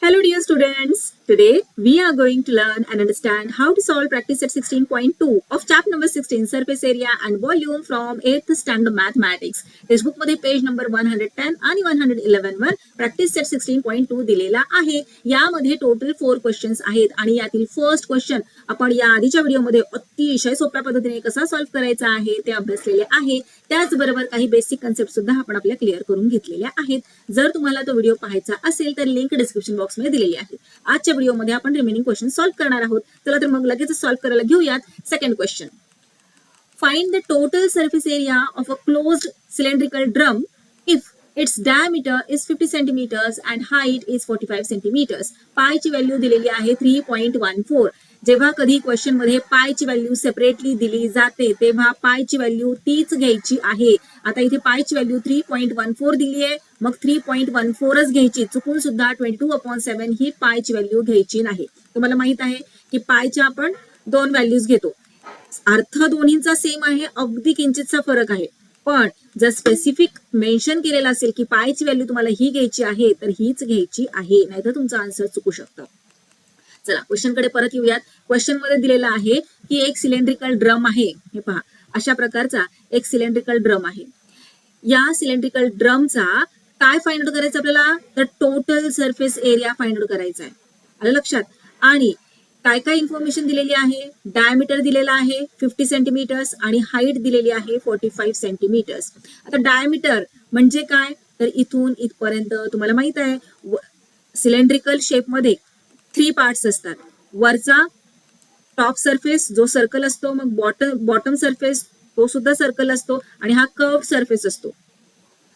Hello dear students, today we are going to learn and understand how to solve practice set 16.2 of chapter number 16 surface area and volume from 8th standard mathematics. Textbook मध्ये page number 110 आणि 111 वर practice set 16.2 दिलेला आहे. यामध्ये total 4 questions आहेत आणि यातील first question आपण या आधीच्या व्हिडिओमध्ये अतिशय सोप्या पद्धतीने कसा सॉल्व्ह करायचा आहे ते अभ्यासलेले आहे. त्याचबरोबर काही बेसिक कन्सेप्ट सुद्धा आपण आपल्या क्लिअर करून घेतलेल्या आहेत. जर तुम्हाला तो व्हिडिओ पाहायचा असेल तर लिंक डिस्क्रिप्शन बॉक्स मध्ये दिलेली आहे. आजच्या व्हिडिओमध्ये आपण रिमेनिंग क्वेश्चन सॉल्व्ह करणार आहोत. चला तर मग लगेच सॉल्व्ह करायला घेऊयात. Second question, find the total surface area of a closed cylindrical drum if its diameter is 50 centimeters and height is 45 centimeters. पायची value दिलेली आहे 3.14. जेव्हा कधी क्वेश्चन मध्ये पायची व्हॅल्यू सेपरेटली दिली जाते तेव्हा पायची व्हॅल्यू तीच घ्यायची आहे. आता इथे पायची व्हॅल्यू 3.14 दिली आहे, मग 3.14च घ्यायची. चुकून सुद्धा 22/7 ही पायची व्हॅल्यू घ्यायची नाही. तुम्हाला माहित आहे की पायच्या आपण दोन व्हॅल्यूज घेतो. अर्थ दोन्हींचा सेम आहे, अगदी किंचितचा फरक आहे. पण जर स्पेसिफिक मेन्शन केलेलं असेल की पायची व्हॅल्यू तुम्हाला ही घ्यायची आहे तर हीच घ्यायची आहे, नाहीतर तुमचं आन्सर चुकू शकतं. चला क्वेश्चन कडे परत येऊयात. क्वेश्चन मध्ये दिलेलं आहे की एक सिलेंड्रिकल ड्रम आहे. हे पहा, अशा प्रकारचा एक सिलेंड्रिकल ड्रम आहे. या सिलेंड्रिकल ड्रमचा काय फाइंड आउट करायचं आपल्याला, तर total surface area find out करायचा आहे. आलं लक्षात? आणि काय काय इन्फॉर्मेशन दिलेली आहे, डायमीटर दिलेला आहे 50 सेंटीमीटर्स आणि हाईट दिलेली आहे 45 सेंटीमीटर्स. आता डायमीटर म्हणजे काय, तर इथून इथपर्यंत तुम्हाला माहित आहे सिलेंड्रिकल शेप मध्ये 3 पार्ट्स असतात. वरचा टॉप सरफेस जो सर्कल असतो, मग बॉटम सरफेस तो सुद्धा सर्कल असतो आणि हा कर्व सरफेस असतो.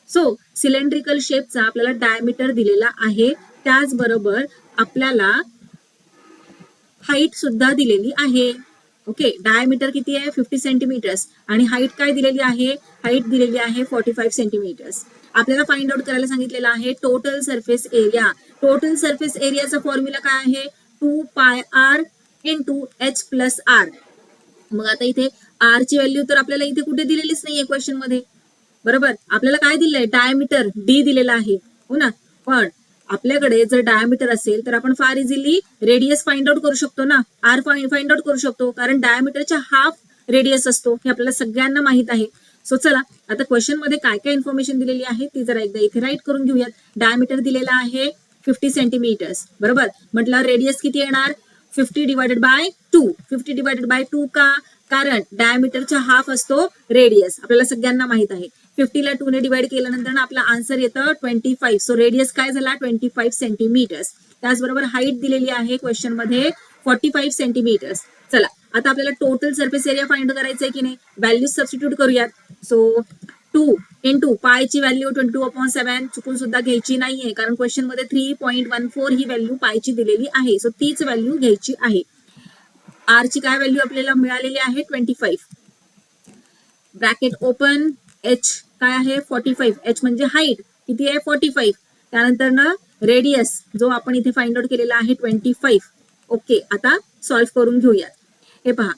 सो सिलेंड्रिकल शेपचा आपल्याला डायमीटर दिलेला आहे. त्याचबरोबर आपल्याला हाईट सुद्धा दिलेली आहे. ओके, डायमीटर किती आहे 50 सेंटीमीटर्स आणि हाईट काय दिलेली आहे, हाईट दिलेली आहे 45 सेंटीमीटर्स. आपल्याला फाइंड आउट करायला सांगितलेलं आहे total surface area. Total surface एरियाचा फॉर्म्युला काय आहे, 2πr into h plus R. मग आता इथे आर ची व्हॅल्यू तर आपल्याला इथे कुठे दिलेलीच नाहीये क्वेश्चन मध्ये, बरोबर. आपल्याला काय दिलंय, डायमीटर डी दिलेला आहे, हो ना. पण आपल्याकडे जर डायमीटर असेल तर आपण फार इझिली रेडियस फाइंड आउट करू शकतो ना, आर फाइंड आउट करू शकतो, कारण डायमीटरच्या हाफ रेडियस असतो हे आपल्याला सगळ्यांना माहित आहे. सो चला आता क्वेश्चन मध्ये काय काय इन्फॉर्मेशन दिलेली आहे ती जरा एकदा इथे राईट करून घेऊयात. डायमीटर दिलेला आहे 50 सेंटीमीटर्स, बरोबर. म्हटलं रेडियस किती येणार, 50 डिवायडेड बाय 2. 50 डिवायडेड बाय 2 का, कारण डायमीटरचा हाफ असतो रेडियस, आपल्याला सगळ्यांना माहित आहे. 50 ला 2 ने डिवाइड केल्यानंतर आपला आन्सर येतं 25. सो रेडियस काय झाला 25 सेंटीमीटर्स. त्याचबरोबर हाईट दिलेली आहे क्वेश्चन मध्ये 45 सेंटीमीटर्स. चला आता आपल्याला टोटल सरफेस एरिया फाइंड करायचं आहे की नाही, व्हॅल्यूज सबस्टिट्यूट करूयात. सो 2 इंटू पायची व्हॅल्यू 22/7 चुकून सुद्धा घ्यायची नाहीये, कारण क्वेश्चन मध्ये 3.14 ही व्हॅल्यू पायची दिलेली आहे. सो तीच व्हॅल्यू घ्यायची आहे. आर ची काय व्हॅल्यू आपल्याला मिळालेली आहे 25. ब्रॅकेट ओपन, एच काय आहे 45. एच म्हणजे हाईट किती आहे 45. त्यानंतर ना रेडियस जो आपण इथे फाइंड आउट केलेला आहे 25. ओके, आता सॉल्व्ह करून घेऊयात. हे पहा,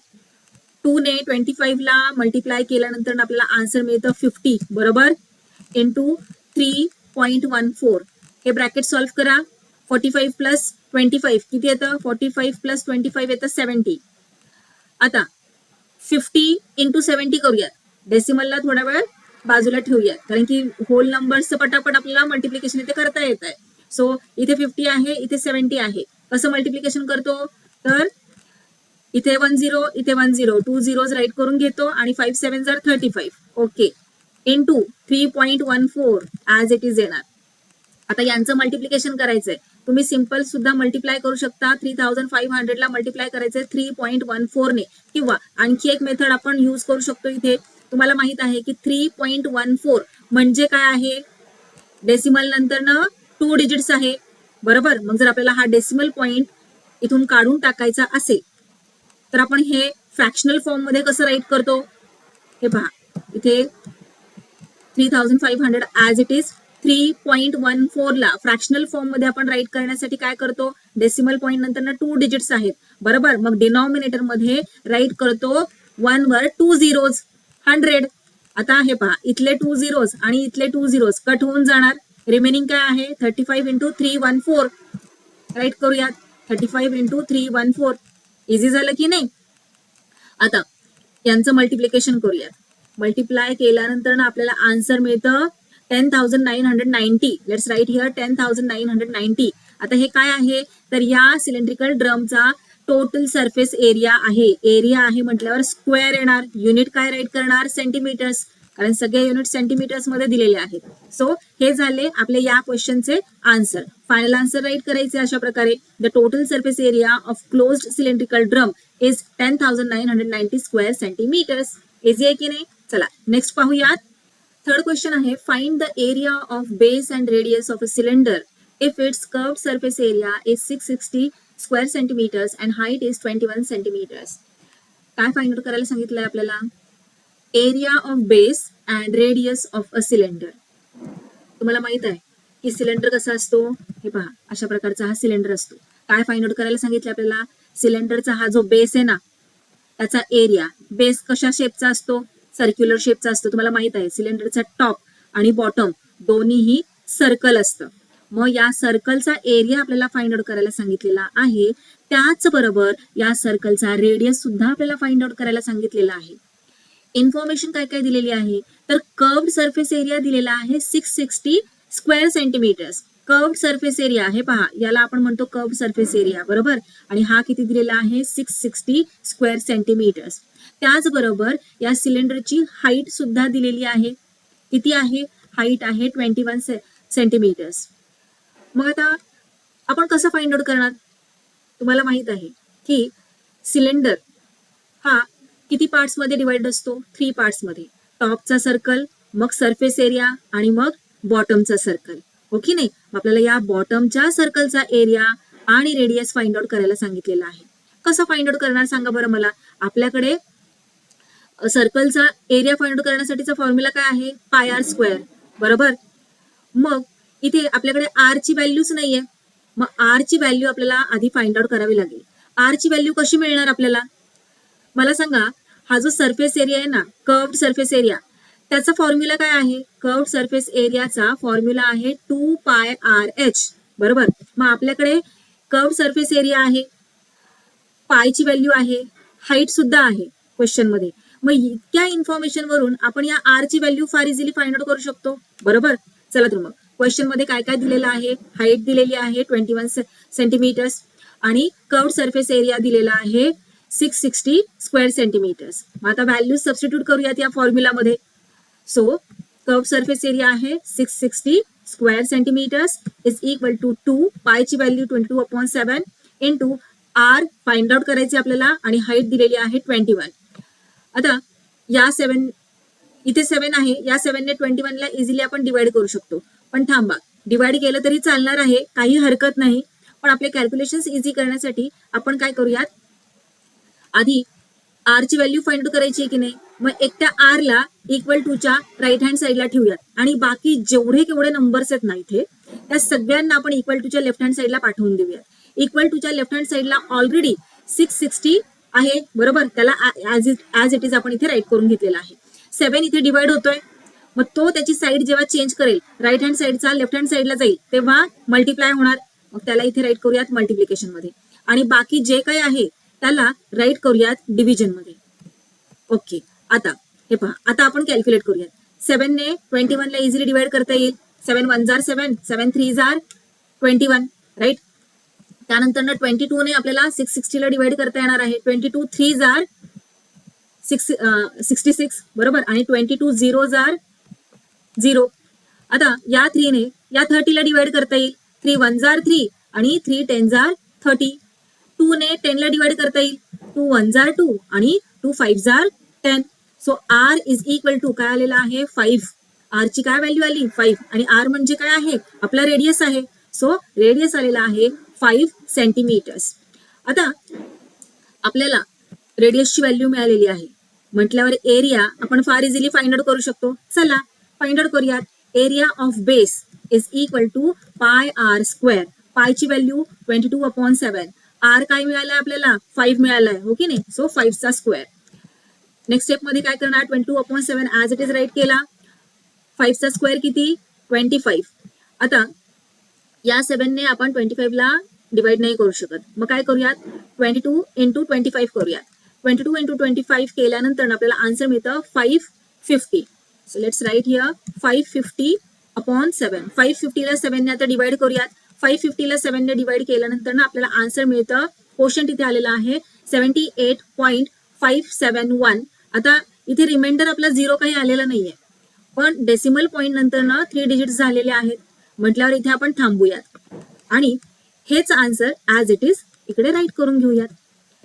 2 ने 25 ला मल्टिप्लाय केल्यानंतर आपल्याला आन्सर मिळतं 50, बरोबर, इंटू 3.14. हे ब्रॅकेट सॉल्व्ह करा. 45 प्लस 25 किती येतं, 45 प्लस 25 येतं 70. आता 50 इंटू 70 करूयात. डेसिमलला थोडा वेळ बाजूला ठेवूयात, कारण की होल नंबर्सचं पटापट आपल्याला मल्टिप्लिकेशन इथे करता येत आहे. सो इथे 50 आहे, इथे 70 आहे. कसं मल्टिप्लिकेशन करतो, तर इथे 10 इथे 10, 2 zeros राईट करून घेतो आणि 5 7 35. Okay, into 3.14 as it is येणार. आता यांचं मल्टिप्लिकेशन करायचंय. तुम्ही सिंपल सुद्धा मल्टिप्लाय करू शकता. 3500 ला मल्टिप्लाय करायचंय 3.14 ने, किंवा आणखी एक मेथड आपण युज करू शकतो. इथे तुम्हाला माहित आहे की 3.14 म्हणजे काय आहे, डेसिमल नंतर ना 2 डिजिट्स आहे, बरोबर. मग जर आपल्याला हा डेसिमल पॉइंट इथून काढून टाकायचा असेल तर आपण हे फ्रॅक्शनल फॉर्म मध्ये कसं राईट करतो, हे पहा. इथे 3500 ऍज इट इज 3.14 ला फ्रॅक्शनल फॉर्म मध्ये आपण राईट करण्यासाठी काय करतो, डेसिमल पॉइंट नंतर ना 2 डिजिट्स आहेत, बरोबर. मग डिनॉमिनेटर मध्ये राईट करतो 1 वर 2 zeros 100. आता हे पहा, इथले 2 zeros आणि इथले 2 zeros कट होऊन जाणार. रिमेनिंग काय आहे 35 इंटू 314. राईट करूयात. 35 इंटू 314. इझी झालं की नाही? आता यांचं मल्टिप्लिकेशन करूयात. मल्टिप्लाय केल्यानंतर ना आपल्याला आन्सर मिळतं 10,990. Let's write here 10,990. आता हे काय आहे? तर या सिलेंड्रिकल ड्रमचा टोटल सरफेस एरिया आहे. एरिया आहे म्हटल्यावर स्क्वेअर येणार. युनिट काय राईट करणार? सेंटीमीटर्स, कारण सगळे युनिट सेंटीमीटर्स मध्ये दिलेले आहेत. सो हे झाले आपले या क्वेश्चनचे आन्सर. फायनल आन्सर राईट करायचे अशा प्रकारे. The total surface area of closed cylindrical drum is 10,990 square centimeters. Easy आहे की नाही? चला नेक्स्ट पाहूयात. थर्ड क्वेश्चन आहे, find the area of base and radius of a cylinder if it's curved surface area is 660 square centimeters and height is 21 centimeters. काय find out करायला सांगितलंय आपल्याला? Area of base and radius of a cylinder. तुम्हाला माहित आहे की cylinder कसा असतो? हे पहा, अशा प्रकारचा हा सिलेंडर असतो. काय फाइंड आउट करायला सांगितलं आपल्याला? सिलेंडरचा हा जो बेस आहे ना, त्याचा एरिया. बेस कशा शेपचा असतो? सर्क्युलर शेपचा असतो. तुम्हाला माहित आहे सिलेंडरचा टॉप आणि बॉटम दोन्हीही सर्कल असतं. मग या सर्कलचा एरिया आपल्याला फाइंड आउट करायला सांगितलेला आहे. त्याचबरोबर या सर्कलचा रेडियस सुद्धा आपल्याला फाइंड आउट करायला सांगितलेला आहे. इन्फॉर्मेशन काय काय दिलेली आहे? तर कर्व्ड सरफेस एरिया दिलेला आहे 660 square centimeters. Curved surface area, हे पहा, याला आपण म्हणतो कर्व्ड सरफेस एरिया, बरोबर. आणि हा किती दिलेला आहे? 660 स्क्वेअर सेंटीमीटर्स. त्याचबरोबर या सिलेंडरची हाईट सुद्धा दिलेली आहे. किती आहे? हाईट आहे 21 सेंटीमीटर्स. मग आता आपण कसं फाइंड आउट करणार? तुम्हाला माहित आहे की सिलेंडर हा किती पार्ट्स मध्ये डिवाइड असतो? 3 पार्ट्स मध्ये. टॉपचा सर्कल, मग सरफेस एरिया आणि मग बॉटमचा सर्कल. हो की नाही? आपल्याला या बॉटमच्या सर्कलचा एरिया आणि रेडियस फाइंड आउट करायला सांगितलेला आहे. कसं फाइंड आउट करणार सांगा बरं मला? आपल्याकडे सर्कलचा एरिया फाइंड आउट करण्यासाठीचा फॉर्म्युला काय आहे? पाय आर स्क्वेअर, बरोबर. मग इथे आपल्याकडे आर ची व्हॅल्यूच नाहीये. मग आर ची व्हॅल्यू आपल्याला आधी फाइंड आउट करावी लागेल. आर ची व्हॅल्यू कशी मिळणार आपल्याला? मला सांगा, हा जो सरफेस एरिया आहे ना, कर्व्ड सरफेस एरिया, त्याचा फॉर्म्युला काय आहे? कर्व्ड सरफेस एरियाचा फॉर्म्युला आहे 2 पाय आर एच, बरोबर. मग आपल्याकडे कर्व्ड सरफेस एरिया आहे, पायची व्हॅल्यू आहे, हाईट सुद्धा आहे क्वेश्चन मध्ये. मग इतक्या इन्फॉर्मेशन वरून आपण या आर ची व्हॅल्यू फार इझिली फाइंड आउट करू शकतो, बरोबर. चला तर मग क्वेश्चन मध्ये काय काय दिलेलं आहे? हाईट दिलेली आहे 21 सेंटीमीटर्स आणि कर्व्ड सरफेस एरिया दिलेला आहे 660 स्क्वेअर सेंटीमीटर्स. मग आता व्हॅल्यू सबस्टिट्यूट करूयात या फॉर्म्युलामध्ये. सो कर्व्ड सरफेस एरिया आहे 660 square centimetres is equal to 2, पायची value 22/7 into r find out करायचे आपल्याला आणि हाईट दिलेली आहे 21. आता या 7, इथे 7 आहे, या 7 ने 21 ला इझिली आपण डिवाइड करू शकतो. पण थांबा, डिवाइड केलं तरी चालणार आहे, काही हरकत नाही. पण आपले कॅल्क्युलेशन्स इझी करण्यासाठी आपण काय करूयात, आधी आर ची व्हॅल्यू फाइंड आउट करायची आहे की नाही. मग एकट्या आर ला इक्वल टू च्या राईट हँड साईडला ठेवूयात आणि बाकी जेवढे केवढे नंबर्स आहेत ना इथे, त्या सगळ्यांना आपण इक्वल टू च्या लेफ्ट हँड साईडला पाठवून देऊयात. इक्वल टू च्या लेफ्ट हँड साईडला ऑलरेडी 660 आहे, बरोबर. त्याला ऍज इट इज आपण इथे राईट करून घेतलेला आहे. 7 इथे डिवाइड होतोय, मग तो त्याची साईड जेव्हा चेंज करेल, राईट हँड साईडचा लेफ्ट हँड साईडला जाईल, तेव्हा मल्टिप्लाय होणार. मग त्याला इथे राईट करूयात मल्टिप्लिकेशन मध्ये आणि बाकी जे काही आहे त्याला राईट करूयात डिव्हिजन मध्ये. ओके, आता हे पहा, आता आपण कॅल्क्युलेट करूयात. 7 ने 21 ला इझिली डिवाइड करता येईल. 7 1 जार 7, 7 3 जार 21, राईट. त्यानंतर 22 ने आपल्याला 660 ला डिवाइड करता येणार आहे. 22 3 जार 66, बरोबर. आणि 22 0 जार 0. आता या 3 ने या 30 ला डिवाइड करता येईल. 3 1 जार 3 आणि 3 10 जार 30. 2 ने 10 ला डिवाइड करता येईल. 2 1 जार 2 आणि 2 5 जार 10. So R is equal to काय आलेला आहे? 5. आर ची काय व्हॅल्यू आली? 5. आणि आर म्हणजे काय आहे? आपला रेडियस आहे. सो रेडियस आलेला आहे 5 सेंटीमीटर्स. आता आपल्याला रेडियसची व्हॅल्यू मिळालेली आहे म्हटल्यावर एरिया आपण फार इझिली फाइंड आउट करू शकतो. चला फाइंड आउट करूयात. Area of base is equal to pi r square. पायची व्हॅल्यू 22/7. आर काय मिळालाय आपल्याला? 5 मिळालाय, हो की नाही. सो 5 चा स्क्वेअर. नेक्स्ट स्टेप मध्ये काय करणार? 22/7 ऍज इट इज राईट केला. 5 चा स्क्वेअर किती? 25. आता या 7 ने आपण 25 ला डिवाइड नाही करू शकत. मग काय करूयात, 22 इंटू 25 करूयात. 22 इंटू 25 केल्यानंतर आपल्याला आन्सर मिळतं 550. So let's write here 550 upon 7. 550 ला 7 ने आता डिवाइड करूयात. 550 ला 7 ने डिवाइड केल्यानंतर आपल्याला आन्सर मिळतं, क्वोशंट इथे आलेला आहे 78.571. आता इथे रिमाइंडर आपला 0 काही आलेला नाहीये, पण डेसिमल पॉईंट नंतर 3 डिजिट्स झालेले आहेत म्हटल्यावर इथे आपण थांबूयात आणि हेच आन्सर ऍज इट इज इकडे राईट करून घेऊयात.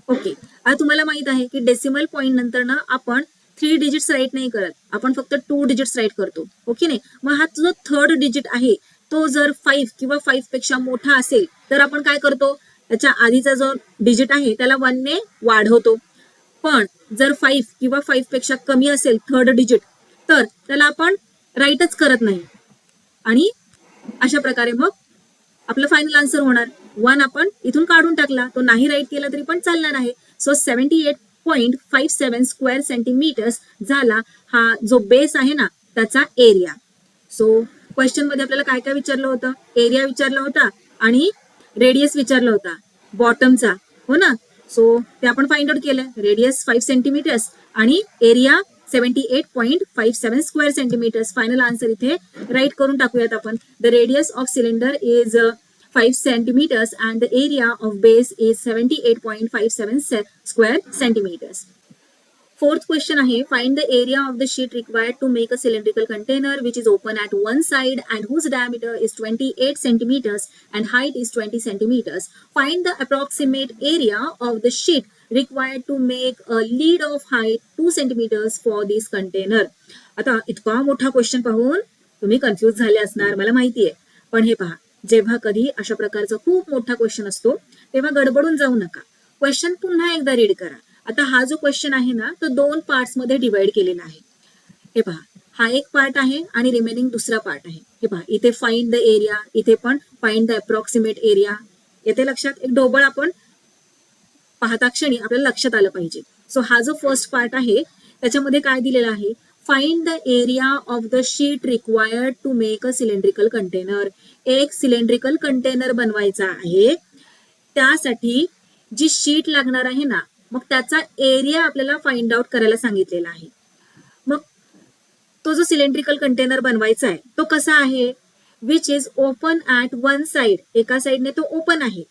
ओके, आता तुम्हाला माहित आहे की डेसिमल पॉईंट नंतर आपण 3 डिजिट्स राईट नाही करत, आपण फक्त 2 डिजिट्स राईट करतो. ओके नाही, मग हा जो थर्ड डिजिट आहे तो जर 5 किंवा 5 पेक्षा मोठा असेल तर आपण काय करतो, त्याच्या आधीचा जो डिजिट आहे त्याला 1 ने वाढवतो. पण जर 5 किंवा 5 पेक्षा कमी असेल थर्ड डिजिट तर त्याला आपण राईटच करत नाही आणि अशा प्रकारे मग आपलं फायनल आन्सर होणार. 1 आपण इथून काढून टाकला, तो नाही राईट केला तरी पण चालणार आहे. सो 78.57 स्क्वेअर सेंटीमीटर्स झाला हा जो बेस आहे ना त्याचा एरिया. सो क्वेश्चन मध्ये आपल्याला काय काय विचारलं होतं, एरिया विचारला होता आणि रेडियस विचारला होता बॉटमचा, हो ना. सो ते आपण फाइंड आउट केलं, रेडियस 5 सेंटीमीटर्स आणि area 78.57 square centimeters. Final answer इथे राईट करून टाकूयात आपण. The radius of cylinder is 5 centimeters and the area of base is 78.57 square centimeters. Fourth question आहे, find the area of the sheet required to make a cylindrical container which is open at one side and whose diameter is 28 centimeters and height is 20 centimeters. Find the approximate area of the sheet required to make a lid of height 2 centimeters for this container. आता इतका मोठा question पाहून तुम्ही confuse झाले असणार, मला माहिती आहे. पण हे पहा, जेव्हा कधी अशा प्रकारचा खूप मोठा क्वेश्चन असतो तेव्हा गडबडून जाऊ नका. क्वेश्चन पुन्हा एकदा रीड करा. आता हा जो क्वेश्चन आहे ना तो 2 पार्ट्स मध्ये डिवाइड केलेला आहे. हे पहा, हा एक पार्ट आहे आणि रिमेनिंग दुसरा पार्ट आहे. हे पहा, इथे फाइंड द एरिया, इथे पण फाइंड द अप्रॉक्सिमेट एरिया. येथे लक्षात एक ढोबळ आपण पाहता क्षणी आपल्याला लक्षात आलं पाहिजे. सो हा जो फर्स्ट पार्ट आहे त्याच्यामध्ये काय दिलेला आहे, find the area of the sheet required to make a cylindrical container. एक सिलेंड्रिकल कंटेनर बनवायचा आहे, त्यासाठी जी शीट लागणार आहे ना मग त्याचा एरिया आपल्याला फाइंड आउट करायला सांगितलेला आहे. मग तो जो सिलेंड्रिकल कंटेनर बनवायचा आहे तो कसा आहे, which is open at one side, एका साइडने तो ओपन आहे,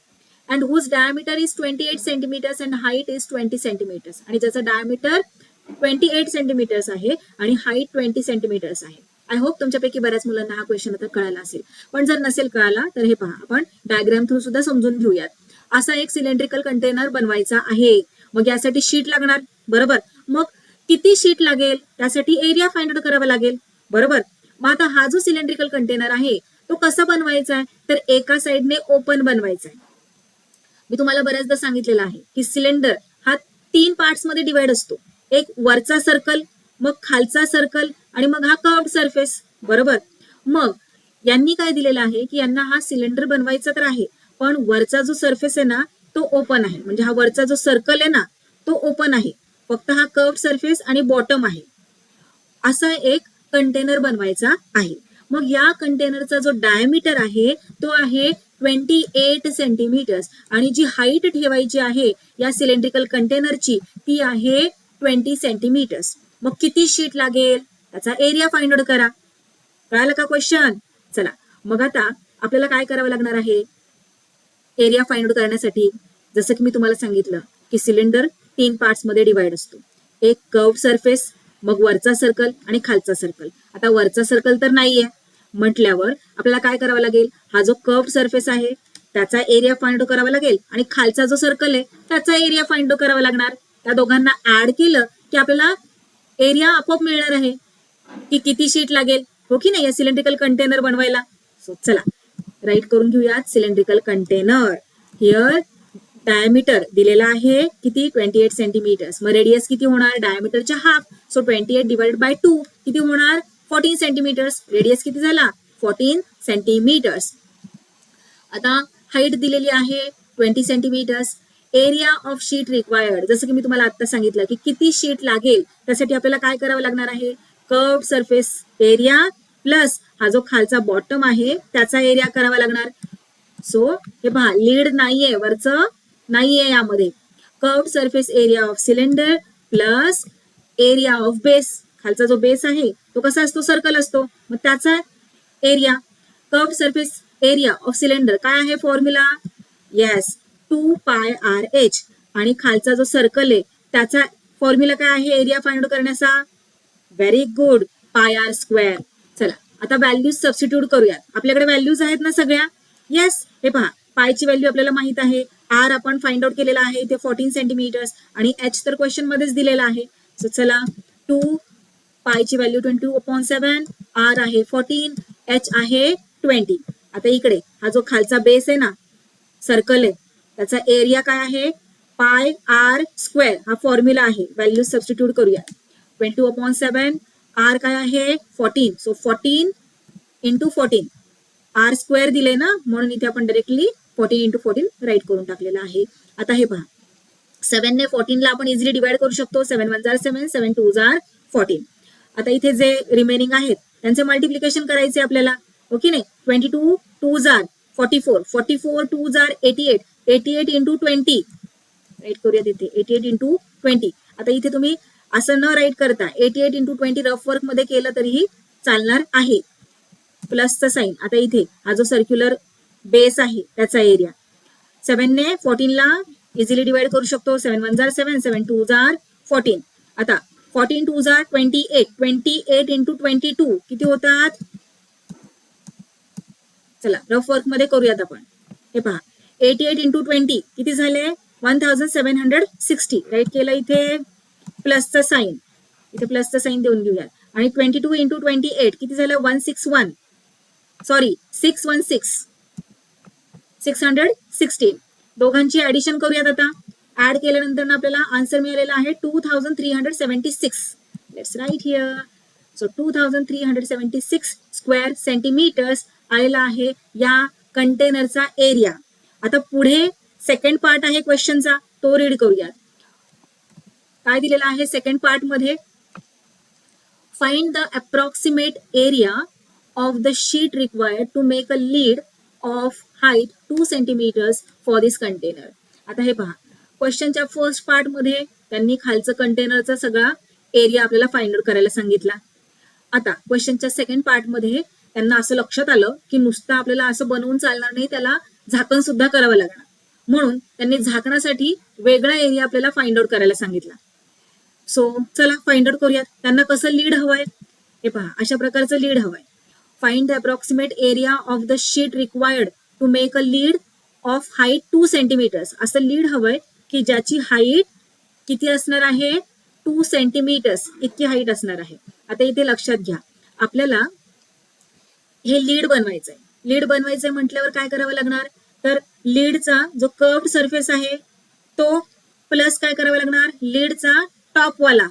and whose diameter is 28 centimeters and height is 20 centimeters, आणि ज्याचा डायमीटर 28 सेंटीमीटर्स आहे आणि हाईट 20 सेंटीमीटर्स आहे. आय होप तुमच्यापैकी बऱ्याच मुलांना हा क्वेश्चन आता कळाला असेल, पण जर नसेल कळाला तर हे पहा, आपण डायग्राम थ्रू सुद्धा समजून घेऊयात. असा एक सिलेंड्रिकल कंटेनर बनवायचा आहे, मग यासाठी शीट लागणार, बरोबर. मग किती शीट लागेल त्यासाठी एरिया फाइंड आउट करावा लागेल, बरोबर. मग आता हा जो सिलेंड्रिकल कंटेनर आहे तो कसा बनवायचा आहे, तर एका साइडने ओपन बनवायचा आहे. मी तुम्हाला बऱ्याचदा सांगितलेलं आहे की सिलेंडर हा 3 पार्ट्स मध्ये डिवाइड असतो, एक वरचा सर्कल, मग खालचा सर्कल आणि मग हा कर्व्ड सरफेस, बरोबर. मग यांनी काय दिलेलं आहे की यांना हा सिलेंडर बनवायचा तर आहे, पण वरचा जो सरफेस आहे ना तो ओपन आहे, म्हणजे हा वरचा जो सर्कल आहे ना तो ओपन आहे, फक्त हा कर्व्ड सरफेस आणि बॉटम आहे. असा एक कंटेनर बनवायचा आहे. मग या कंटेनरचा जो डायमीटर आहे तो आहे 28 सेंटीमीटर्स आणि जी हाईट ठेवायची आहे या सिलेंड्रिकल कंटेनरची ती आहे 20 सेंटीमीटर्स. मग किती शीट लागेल त्याचा एरिया फाइंड आउट करा. कळालं का क्वेश्चन? चला मग आता आपल्याला काय करावं लागणार आहे एरिया फाइंड आउट करण्यासाठी. जसं की मी तुम्हाला सांगितलं की सिलेंडर 3 पार्ट्स मध्ये डिवाइड असतो, एक कर्व्ड सरफेस, मग वरचा सर्कल आणि खालचा सर्कल. आता वरचा सर्कल तर नाहीये म्हटल्यावर आपल्याला काय करावं लागेल, हा जो कर्व्ड सरफेस आहे त्याचा एरिया फाइंड आउट करावा लागेल आणि खालचा जो सर्कल आहे त्याचा एरिया फाइंड आउट करावा लागणार. त्या दोघांना ऍड केलं की आपल्याला एरिया आपोआप मिळणार आहे की किती शीट लागेल, हो की नाही, या सिलेंड्रिकल कंटेनर बनवायला. सो चला राईट करून घेऊयात. सिलेंड्रिकल कंटेनर, हिअर डायमीटर दिलेला आहे किती 28 सेंटीमीटर्स, मग रेडियस किती होणार डायमीटरच्या हाफ, सो 28 डिवाइडेड बाय 2 किती होणार 14 सेंटीमीटर्स. रेडियस किती झाला 14 सेंटीमीटर्स. आता हाईट दिलेली आहे 20 centimeters. Area of sheet required, जसं की मी तुम्हाला आता सांगितलं की किती शीट लागेल त्यासाठी आपल्याला काय करावं लागणार आहे, कर्व्ड सरफेस एरिया प्लस हा जो खालचा बॉटम आहे त्याचा एरिया करावा लागणार. सो हे पहा लीड नाहीये, वरचं नाहीये यामध्ये. Curved surface area of cylinder plus area of base, खालचा जो बेस आहे तो कसा असतो, सर्कल असतो, मग त्याचा area. Curved surface area of cylinder काय आहे फॉर्म्युला, येस 2πRh, आणि खालचा जो सर्कल आहे त्याचा फॉर्म्युला काय आहे एरिया फाइंड आउट करण्याचा, व्हेरी गुड, πr². चला आता व्हॅल्यूज सबस्टिट्यूट करूयात. आपल्याकडे व्हॅल्यूज आहेत ना सगळ्या, येस. हे पहा पायची व्हॅल्यू आपल्याला माहित आहे, आर आपण फाइंड आउट केलेला आहे ते 14 सेंटीमीटर्स, आणि एच तर क्वेश्चन मध्येच दिलेला आहे. सो चला 2, पायची व्हॅल्यू 22/7, आर आहे 14, एच आहे 20. आता इकडे हा जो खालचा बेस आहे ना, सर्कल आहे, त्याचा एरिया काय आहे, πr², हा फॉर्म्युला आहे. व्हॅल्यू सबस्टिट्यूट करूया. 22/7, आर काय आहे 14, सो 14 × 14, r² दिले ना, म्हणून इथे आपण डायरेक्टली 14 × 14 राईट करून टाकलेला आहे. आता हे पहा 7 ने 14 ला आपण इझिली डिवाइड करू शकतो. 7 1 7, 7 2 14. आता इथे जे रिमेनिंग आहेत त्यांचे मल्टिप्लिकेशन करायचे आपल्याला, ओके नाही. 22 2 44, 44 2 88, 88 × 20 राईट करूया तिथे, 88 × 20. आता इथे तुम्ही असं न राईट करता 88 × 20 रफ वर्क मध्ये केलं तरीही चालणार आहे, प्लसचा साईन. आता इथे हा जो सर्क्युलर बेस आहे त्याचा एरिया 7 ने 14 ला इझिली डिवाइड करू शकतो. 7 1 7, 7 2 14. आता 14 2 28, 28 × 22 किती होतात, चला रफ वर्क मध्ये करूयात आपण. हे पहा 88 × 20 किती झाले, 1760 राईट केलं. इथे प्लसचा साईन, इथे प्लसचा साईन देऊन घेऊयात. आणि 22 × 28 किती झालं, 161, सॉरी 616, 616. दोघांची ऍडिशन करूयात. आता ऍड केल्यानंतर आपल्याला आन्सर मिळालेला आहे 2376. Let's write here. So 2376 square centimeters आलेला आहे या कंटेनरचा एरिया. आता पुढे सेकंड पार्ट आहे क्वेश्चनचा, तो रीड करूयात. काय दिलेला आहे सेकंड पार्ट मध्ये, find the approximate area of the sheet required to make a lid of height 2 centimeters for this container. आता हे पहा क्वेश्चनच्या फर्स्ट पार्ट मध्ये त्यांनी खालचं कंटेनरचा सगळा एरिया आपल्याला फाइंड आउट करायला सांगितला. आता क्वेश्चनच्या सेकंड पार्ट मध्ये त्यांना असं लक्षात आलं की नुसतं आपल्याला असं बनवून चालणार नाही, त्याला झाकण सुद्धा करावं लागणार, म्हणून त्यांनी झाकणासाठी वेगळा एरिया आपल्याला फाइंड आउट करायला सांगितला. सो चला फाइंड आउट करूयात. त्यांना कसं लीड हवंय, हे पहा अशा प्रकारचं लीड हवंय. Find the approximate area of the sheet required to make a lid of height 2 centimeters. असं लीड हवंय की ज्याची हाईट किती असणार आहे, 2 सेंटीमीटर्स इतकी हाईट असणार आहे. आता इथे लक्षात घ्या, आपल्याला हे लीड बनवायचंय. लीड बनवायचंय म्हटल्यावर काय करावं लागणार, तर लीडचा जो कर्व्ड सरफेस आहे तो प्लस काय करावं लागणार, लीडचा टॉपवाला.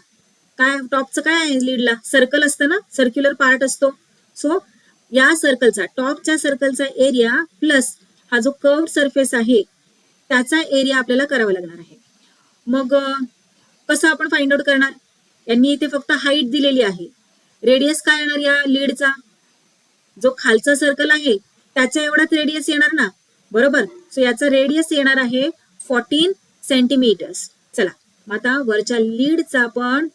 काय टॉपचं काय आहे लीडला, सर्कल असतं ना, सर्क्युलर पार्ट असतो. सो या सर्कलचा, टॉपच्या सर्कलचा एरिया प्लस हा जो कर्व्ड सरफेस आहे त्याचा एरिया आपल्याला करावा लागणार आहे. मग कसं आपण फाइंड आउट करणार, यांनी इथे फक्त हाईट दिलेली आहे. रेडियस काय येणार या लीडचा, जो खालचा सर्कल आहे त्याच्या एवढाच रेडियस येणार ना, बरोबर. सो याचा रेडियस येणार आहे 14 सेंटीमीटर्स. चला मग आता वरच्या लीडचा आपण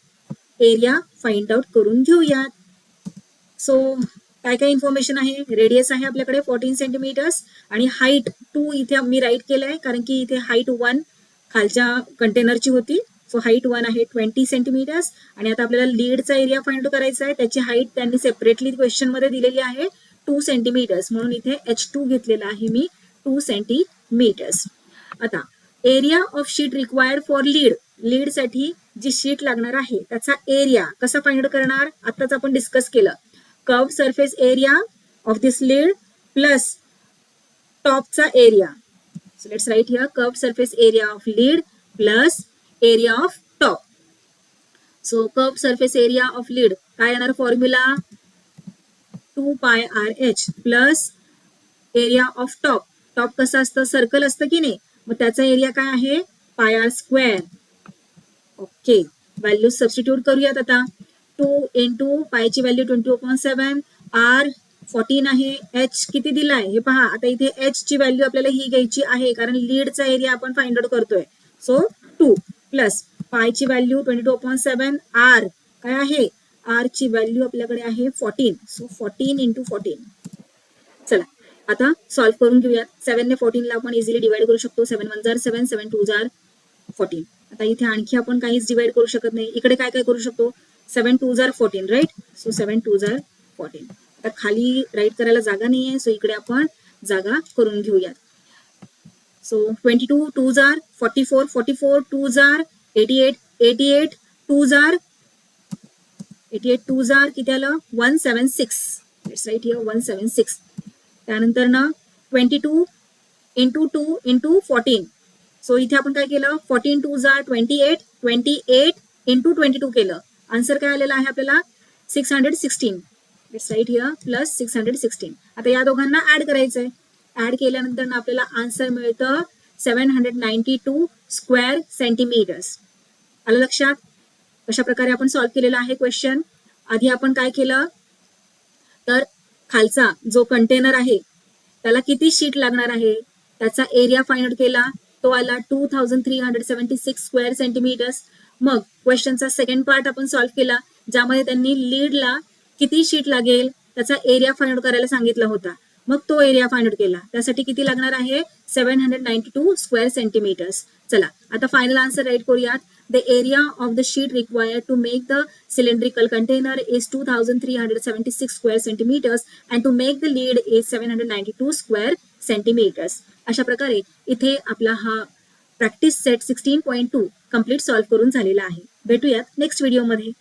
एरिया फाइंड आउट करून घेऊयात. सो काय काय इन्फॉर्मेशन आहे, रेडियस आहे आपल्याकडे 14 सेंटीमीटर्स आणि हाईट 2 इथे मी राईट केलंय कारण की इथे हाईट 1 खालच्या कंटेनरची होती. सो हाईट 1 आहे 20 सेंटीमीटर्स. आणि आता आपल्याला लीडचा एरिया फाइंड करायचा आहे, त्याची हाईट त्यांनी सेपरेटली क्वेश्चन मध्ये दिलेली आहे 2 सेंटीमीटर्स, म्हणून इथे H2 घेतलेला आहे मी 2 सेंटीमीटर्स. आता area of sheet required for lead, lead साठी जी शीट लागणार आहे त्याचा एरिया कसा फाइंड करणार, आताच आपण डिस्कस केलं. Curved surface area of this lid plus टॉपचा area. So let's write here curved surface area of lid plus area of top. So curved surface area of lid काय येणार formula, 2πRh plus area of top. Top कसं असतं, circle असतं की नाही, मग त्याचा एरिया काय आहे πr². ओके, व्हॅल्यू सबस्टिट्यूट करूयात. आता 2 × पायची व्हॅल्यू 22/7, आर 14 आहे. एच किती दिलाय हे पहा. आता इथे एच ची व्हॅल्यू आपल्याला ही घ्यायची आहे कारण लीडचा एरिया आपण फाइंड आउट करतोय. सो 2 प्लस पायची व्हॅल्यू 22/7 आर काय आहे, आर ची व्हॅल्यू आपल्याकडे आहे 14. So 14 into 14. चला आता सॉल्व्ह करून घेऊयात. 7 ने 14 ला आपण इझिली डिवाइड करू शकतो. 7 1 जार 7, 7 2 जार 14. आता इथे आणखी आपण काहीच डिवाइड करू शकत नाही. इकडे काय काय करू शकतो, 7 2 जार 14 राईट. सो 7 2 जार 14. आता खाली राईट करायला जागा नाहीये, सो इकडे आपण जागा करून घेऊयात. सो 22 2 जार 44, 44 2 जार 88, 88 2 जार 88 2 जार किती आलं 176. It's write here 176. त्यानंतर ना 22 इंटू 2 इंटू 14. सो इथे आपण काय केलं, 14 2 जार 28, 28 इंटू 22 केलं. आन्सर काय आलेला आहे आपल्याला 616. It's write here plus 616. आता या दोघांना ऍड करायचंय. ऍड केल्यानंतर ना आपल्याला आन्सर मिळतं 792 स्क्वेअर सेंटीमीटर्स. आलं लक्षात. अशा प्रकारे आपण सॉल्व्ह केलेला आहे क्वेश्चन. आधी आपण काय केलं तर खालचा जो कंटेनर आहे त्याला किती शीट लागणार आहे त्याचा एरिया फाइंड आउट केला. तो आला 2376 स्क्वेअर सेंटीमीटर्स. मग क्वेश्चनचा सेकंड पार्ट आपण सॉल्व्ह केला ज्यामध्ये त्यांनी लीडला किती शीट लागेल त्याचा एरिया फाइंड आउट करायला सांगितला होता. मग तो एरिया फाइंड आउट केला. त्यासाठी किती लागणार आहे 792 स्क्वेअर सेंटीमीटर्स. चला आता फायनल आन्सर राईट करूयात. The area of the sheet required to make the cylindrical container is 2376 square centimeters and to make the lid is 792 square centimeters. अशा प्रकारे इथे आपला हा प्रॅक्टिस सेट 16.2 कम्प्लीट सॉल्व्ह करून झालेला आहे. भेटूयात नेक्स्ट व्हिडिओमध्ये.